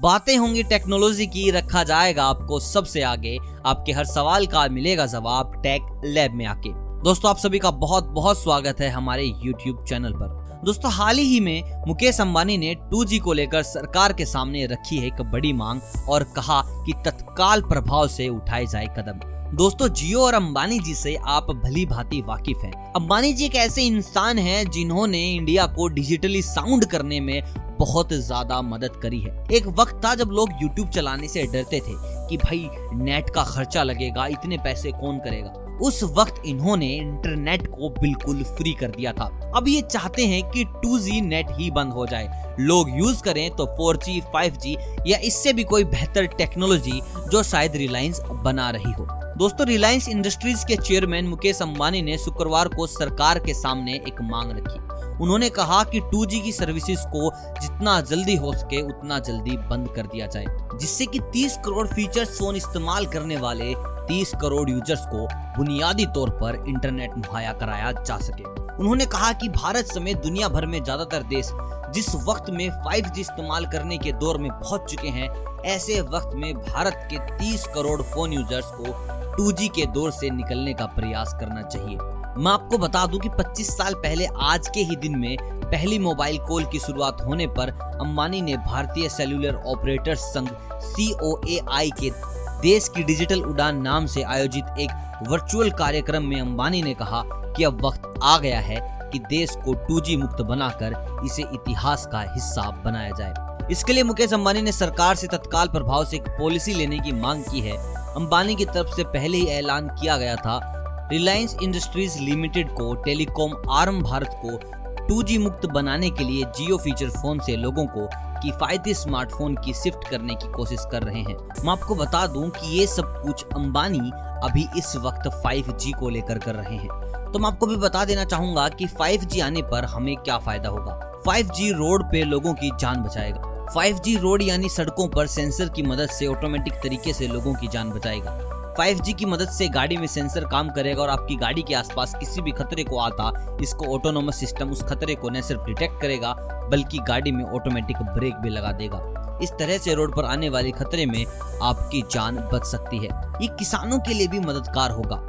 बातें होंगी टेक्नोलॉजी की, रखा जाएगा आपको सबसे आगे, आपके हर सवाल का मिलेगा जवाब टेक लैब में आके। दोस्तों आप सभी का बहुत बहुत स्वागत है हमारे YouTube चैनल पर। दोस्तों हाल ही में मुकेश अंबानी ने 2G को लेकर सरकार के सामने रखी है एक बड़ी मांग और कहा कि तत्काल प्रभाव से उठाए जाए कदम। दोस्तों जियो और अंबानी जी से आप भली भांति वाकिफ हैं। अंबानी जी एक ऐसे इंसान हैं जिन्होंने इंडिया को डिजिटली साउंड करने में बहुत ज्यादा मदद करी है। एक वक्त था जब लोग YouTube चलाने से डरते थे कि भाई नेट का खर्चा लगेगा, इतने पैसे कौन करेगा। उस वक्त इन्होंने इंटरनेट को बिल्कुल फ्री कर दिया था। अब ये चाहते हैं कि 2G नेट ही बंद हो जाए, लोग यूज करें तो 4G, 5G या इससे भी कोई बेहतर टेक्नोलॉजी जो शायद रिलायंस बना रही हो। दोस्तों रिलायंस इंडस्ट्रीज के चेयरमैन मुकेश अंबानी ने शुक्रवार को सरकार के सामने एक मांग रखी। उन्होंने कहा कि 2G की सर्विसेज को जितना जल्दी हो सके उतना जल्दी बंद कर दिया जाए, जिससे कि 30 करोड़ फीचर्स फोन इस्तेमाल करने वाले 30 करोड़ यूजर्स को बुनियादी तौर पर इंटरनेट मुहैया कराया जा सके। उन्होंने कहा कि भारत समेत दुनिया भर में ज्यादातर देश जिस वक्त में 5G इस्तेमाल करने के दौर में पहुंच चुके हैं, ऐसे वक्त में भारत के 30 करोड़ फोन यूजर्स को 2G के दौर से निकलने का प्रयास करना चाहिए। मैं आपको बता दूं कि 25 साल पहले आज के ही दिन में पहली मोबाइल कॉल की शुरुआत होने पर अंबानी ने भारतीय सेल्युलर ऑपरेटर्स संघ COAI के देश की डिजिटल उड़ान नाम से आयोजित एक वर्चुअल कार्यक्रम में अंबानी ने कहा कि अब वक्त आ गया है कि देश को 2G मुक्त बनाकर इसे इतिहास का हिस्सा बनाया जाए। इसके लिए मुकेश अंबानी ने सरकार से तत्काल प्रभाव से एक पॉलिसी लेने की मांग की है। अंबानी की तरफ से पहले ही ऐलान किया गया था रिलायंस इंडस्ट्रीज लिमिटेड को टेलीकॉम आर्म भारत को 2G मुक्त बनाने के लिए जियो फीचर फोन से लोगों को किफायती स्मार्टफोन की शिफ्ट करने की कोशिश कर रहे हैं। मैं आपको बता दूं कि ये सब कुछ अंबानी अभी इस वक्त 5G को लेकर कर रहे हैं। तो मैं आपको भी बता देना चाहूंगा कि 5G आने पर हमें क्या फायदा होगा। 5G रोड पे लोगों की जान बचाएगा। 5G रोड यानी सड़कों पर सेंसर की मदद से ऑटोमेटिक तरीके से लोगों की जान बचाएगा। 5G की मदद से गाड़ी में सेंसर काम करेगा और आपकी गाड़ी के आसपास किसी भी खतरे को आता इसको ऑटोनोमस सिस्टम उस खतरे को न सिर्फ डिटेक्ट करेगा बल्कि गाड़ी में ऑटोमेटिक ब्रेक भी लगा देगा। इस तरह से रोड पर आने वाले खतरे में आपकी जान बच सकती है। ये किसानों के लिए भी मददगार होगा।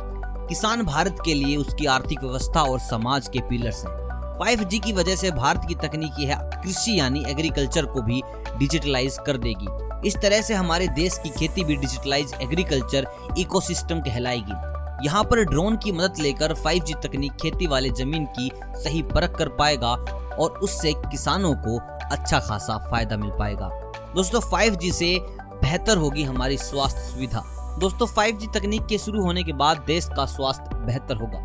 किसान भारत के लिए उसकी आर्थिक व्यवस्था और समाज के पिलर्स हैं। 5G की वजह से भारत की तकनीकी है कृषि यानी एग्रीकल्चर को भी डिजिटलाइज कर देगी। इस तरह से हमारे देश की खेती भी डिजिटलाइज एग्रीकल्चर इकोसिस्टम कहलाएगी। यहाँ पर ड्रोन की मदद लेकर 5G तकनीक खेती वाले जमीन की सही परख कर पाएगा और उससे किसानों को अच्छा खासा फायदा मिल पाएगा। दोस्तों 5G से बेहतर होगी हमारी स्वास्थ्य सुविधा। दोस्तों 5G तकनीक के शुरू होने के बाद देश का स्वास्थ्य बेहतर होगा।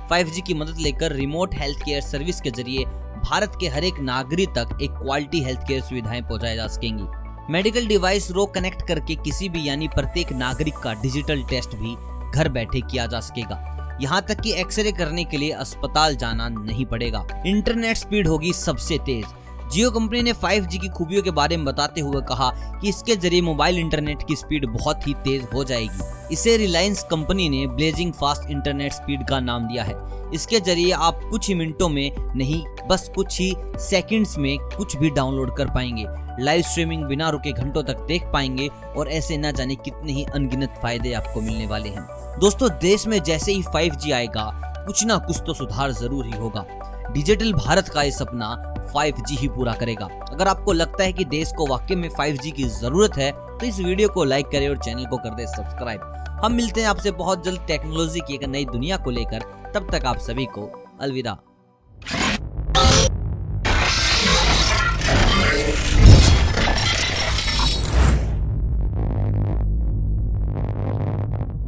5G की मदद लेकर रिमोट हेल्थ केयर सर्विस के जरिए भारत के हर एक नागरिक तक एक क्वालिटी हेल्थ केयर सुविधाएं पहुंचाई जा सकेंगी। मेडिकल डिवाइस रो कनेक्ट करके किसी भी यानी प्रत्येक नागरिक का डिजिटल टेस्ट भी घर बैठे किया जा सकेगा। यहाँ तक कि एक्सरे करने के लिए अस्पताल जाना नहीं पड़ेगा। इंटरनेट स्पीड होगी सबसे तेज। जियो कंपनी ने 5G की खूबियों के बारे में बताते हुए कहा कि इसके जरिए मोबाइल इंटरनेट की स्पीड बहुत ही तेज हो जाएगी। इसे रिलायंस कंपनी ने ब्लेजिंग फास्ट इंटरनेट स्पीड का नाम दिया है। इसके जरिए आप कुछ ही मिनटों में नहीं बस कुछ ही सेकंड्स में कुछ भी डाउनलोड कर पाएंगे। लाइव स्ट्रीमिंग बिना रुके घंटों तक देख पाएंगे और ऐसे न जाने कितने ही अनगिनत फायदे आपको मिलने वाले हैं। दोस्तों देश में जैसे ही 5G आएगा कुछ ना कुछ तो सुधार जरूर ही होगा। डिजिटल भारत का ये सपना 5G ही पूरा करेगा। अगर आपको लगता है कि देश को वाकई में 5G की जरूरत है तो इस वीडियो को लाइक करें और चैनल को कर दे सब्सक्राइब। हम मिलते हैं आपसे बहुत जल्द टेक्नोलॉजी की एक नई दुनिया को लेकर। तब तक आप सभी को अलविदा।